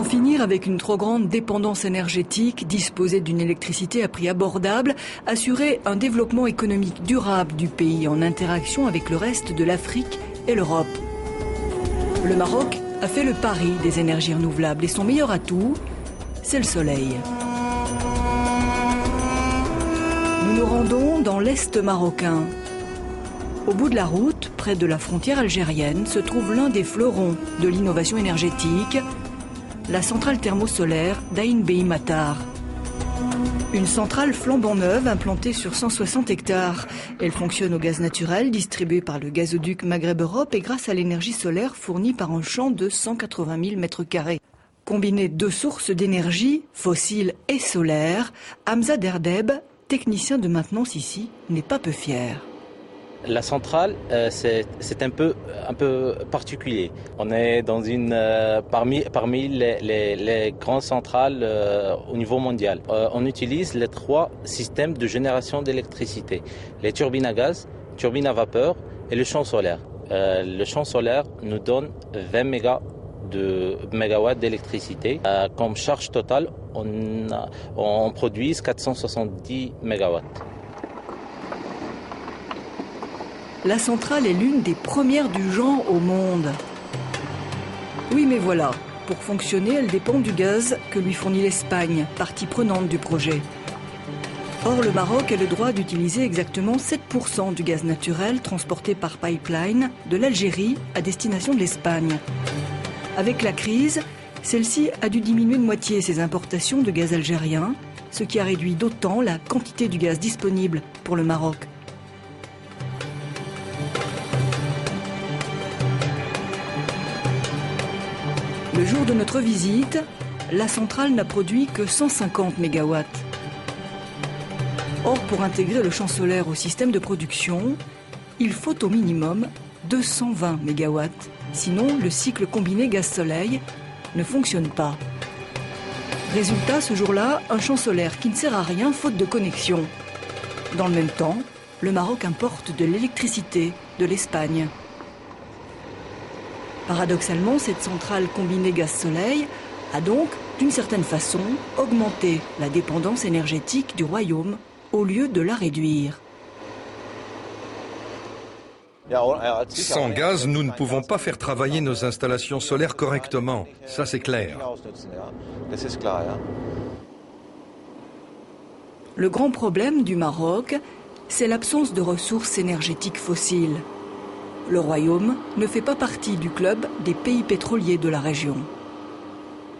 En finir avec une trop grande dépendance énergétique, disposer d'une électricité à prix abordable, assurer un développement économique durable du pays en interaction avec le reste de l'Afrique et l'Europe. Le Maroc a fait le pari des énergies renouvelables et son meilleur atout, c'est le soleil. Nous nous rendons dans l'Est marocain. Au bout de la route, près de la frontière algérienne, se trouve l'un des fleurons de l'innovation énergétique, la centrale thermosolaire d'Ain Beni Matar. Une centrale flambant neuve implantée sur 160 hectares. Elle fonctionne au gaz naturel distribué par le gazoduc Maghreb Europe et grâce à l'énergie solaire fournie par un champ de 180 000 m². Combiner deux sources d'énergie, fossiles et solaires, Hamza Derdeb, technicien de maintenance ici, n'est pas peu fier. La centrale, c'est un peu particulier. On est dans parmi les grandes centrales au niveau mondial. On utilise les trois systèmes de génération d'électricité. Les turbines à gaz, turbines à vapeur et le champ solaire. Le champ solaire nous donne 20 mégawatts d'électricité. Comme charge totale, on produit 470 mégawatts. La centrale est l'une des premières du genre au monde. Oui, mais voilà, pour fonctionner, elle dépend du gaz que lui fournit l'Espagne, partie prenante du projet. Or, le Maroc a le droit d'utiliser exactement 7% du gaz naturel transporté par pipeline de l'Algérie à destination de l'Espagne. Avec la crise, celle-ci a dû diminuer de moitié ses importations de gaz algérien, ce qui a réduit d'autant la quantité du gaz disponible pour le Maroc. Le jour de notre visite, la centrale n'a produit que 150 mégawatts. Or, pour intégrer le champ solaire au système de production, il faut au minimum 220 mégawatts. Sinon, le cycle combiné gaz-soleil ne fonctionne pas. Résultat, ce jour-là, un champ solaire qui ne sert à rien faute de connexion. Dans le même temps, le Maroc importe de l'électricité de l'Espagne. Paradoxalement, cette centrale combinée gaz-soleil a donc, d'une certaine façon, augmenté la dépendance énergétique du royaume au lieu de la réduire. Sans gaz, nous ne pouvons pas faire travailler nos installations solaires correctement. Ça, c'est clair. Le grand problème du Maroc, c'est l'absence de ressources énergétiques fossiles. Le royaume ne fait pas partie du club des pays pétroliers de la région.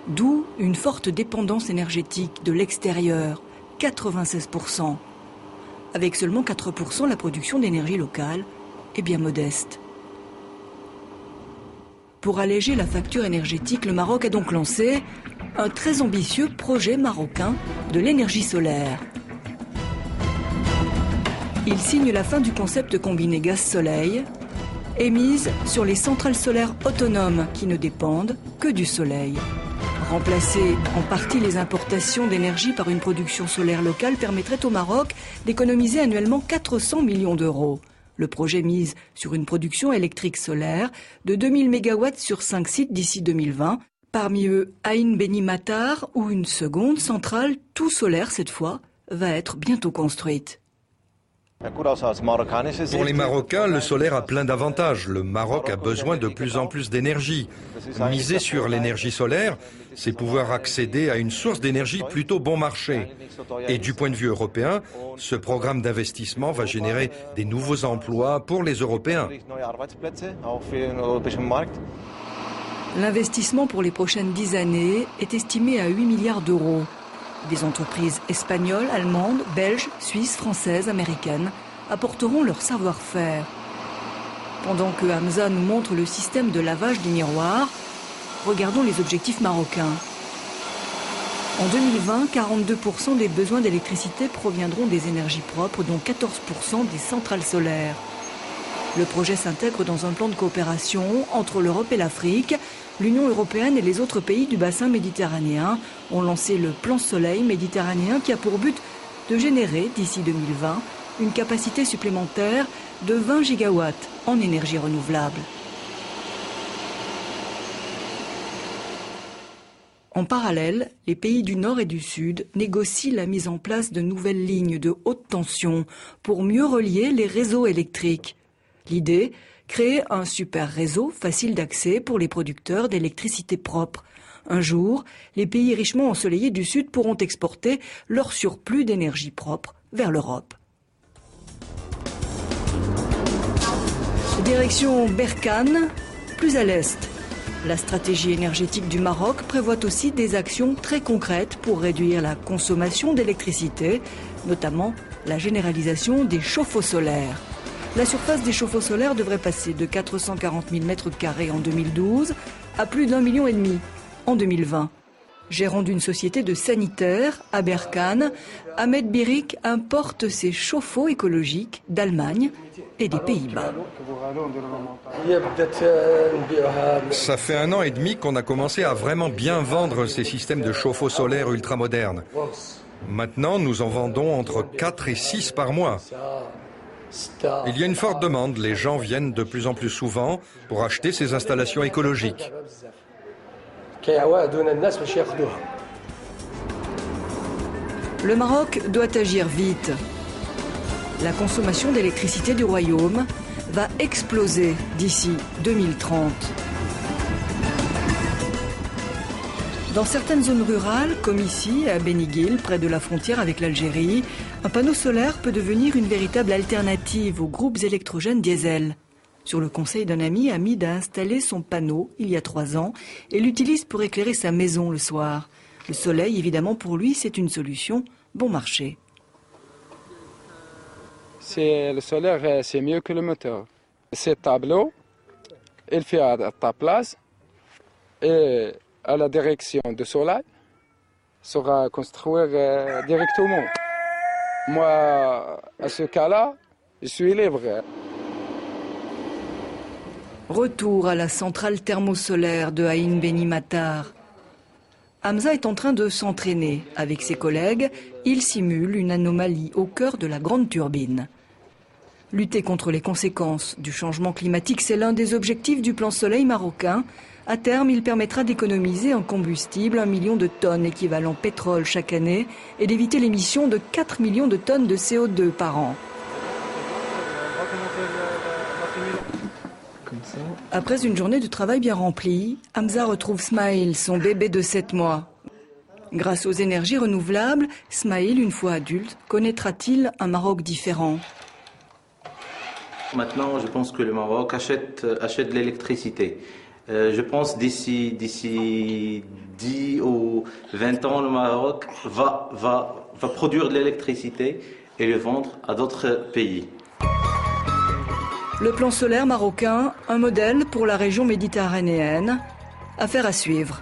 D'où une forte dépendance énergétique de l'extérieur, 96%. Avec seulement 4%, la production d'énergie locale est bien modeste. Pour alléger la facture énergétique, le Maroc a donc lancé un très ambitieux projet marocain de l'énergie solaire. Il signe la fin du concept combiné gaz-soleil et mise sur les centrales solaires autonomes qui ne dépendent que du soleil. Remplacer en partie les importations d'énergie par une production solaire locale permettrait au Maroc d'économiser annuellement 400 millions d'euros. Le projet mise sur une production électrique solaire de 2000 MW sur 5 sites d'ici 2020, parmi eux Ain Beni Matar, où une seconde centrale, tout solaire cette fois, va être bientôt construite. Pour les Marocains, le solaire a plein d'avantages. Le Maroc a besoin de plus en plus d'énergie. Miser sur l'énergie solaire, c'est pouvoir accéder à une source d'énergie plutôt bon marché. Et du point de vue européen, ce programme d'investissement va générer des nouveaux emplois pour les Européens. L'investissement pour les prochaines 10 années est estimé à 8 milliards d'euros. Des entreprises espagnoles, allemandes, belges, suisses, françaises, américaines apporteront leur savoir-faire. Pendant que Hamza nous montre le système de lavage des miroirs, regardons les objectifs marocains. En 2020, 42% des besoins d'électricité proviendront des énergies propres, dont 14% des centrales solaires. Le projet s'intègre dans un plan de coopération entre l'Europe et l'Afrique. L'Union européenne et les autres pays du bassin méditerranéen ont lancé le plan Soleil méditerranéen qui a pour but de générer, d'ici 2020, une capacité supplémentaire de 20 gigawatts en énergie renouvelable. En parallèle, les pays du Nord et du Sud négocient la mise en place de nouvelles lignes de haute tension pour mieux relier les réseaux électriques. L'idée, créer un super réseau facile d'accès pour les producteurs d'électricité propre. Un jour, les pays richement ensoleillés du Sud pourront exporter leur surplus d'énergie propre vers l'Europe. Direction Berkane, plus à l'est. La stratégie énergétique du Maroc prévoit aussi des actions très concrètes pour réduire la consommation d'électricité, notamment la généralisation des chauffe-eau solaires. La surface des chauffe-eau solaires devrait passer de 440 000 m² en 2012 à plus d'1,5 million en 2020. Gérant d'une société de sanitaires à Berkane, Ahmed Birik importe ses chauffe-eau écologiques d'Allemagne et des Pays-Bas. Ça fait 1 an et demi qu'on a commencé à vraiment bien vendre ces systèmes de chauffe-eau solaire ultramodernes. Maintenant, nous en vendons entre 4 et 6 par mois. Il y a une forte demande, les gens viennent de plus en plus souvent pour acheter ces installations écologiques. Le Maroc doit agir vite. La consommation d'électricité du royaume va exploser d'ici 2030. Dans certaines zones rurales, comme ici, à Beniguil, près de la frontière avec l'Algérie, un panneau solaire peut devenir une véritable alternative aux groupes électrogènes diesel. Sur le conseil d'un ami, Hamid a installé son panneau il y a 3 ans et l'utilise pour éclairer sa maison le soir. Le soleil, évidemment, pour lui, c'est une solution bon marché. Le solaire, c'est mieux que le moteur. Ce tableau, il fait à ta place et à la direction du soleil sera construire directement. Moi, à ce cas-là, je suis libre. Retour à la centrale thermosolaire de Aïn Beni Matar. Hamza est en train de s'entraîner. Avec ses collègues, il simule une anomalie au cœur de la grande turbine. Lutter contre les conséquences du changement climatique, c'est l'un des objectifs du plan Soleil marocain. À terme, il permettra d'économiser en combustible 1 million de tonnes équivalent pétrole chaque année et d'éviter l'émission de 4 millions de tonnes de CO2 par an. Après une journée de travail bien remplie, Hamza retrouve Smaïl, son bébé de 7 mois. Grâce aux énergies renouvelables, Smaïl, une fois adulte, connaîtra-t-il un Maroc différent? Maintenant, je pense que le Maroc achète de l'électricité. Je pense d'ici 10 ou 20 ans, le Maroc va produire de l'électricité et le vendre à d'autres pays. Le plan solaire marocain, un modèle pour la région méditerranéenne. Affaire à suivre.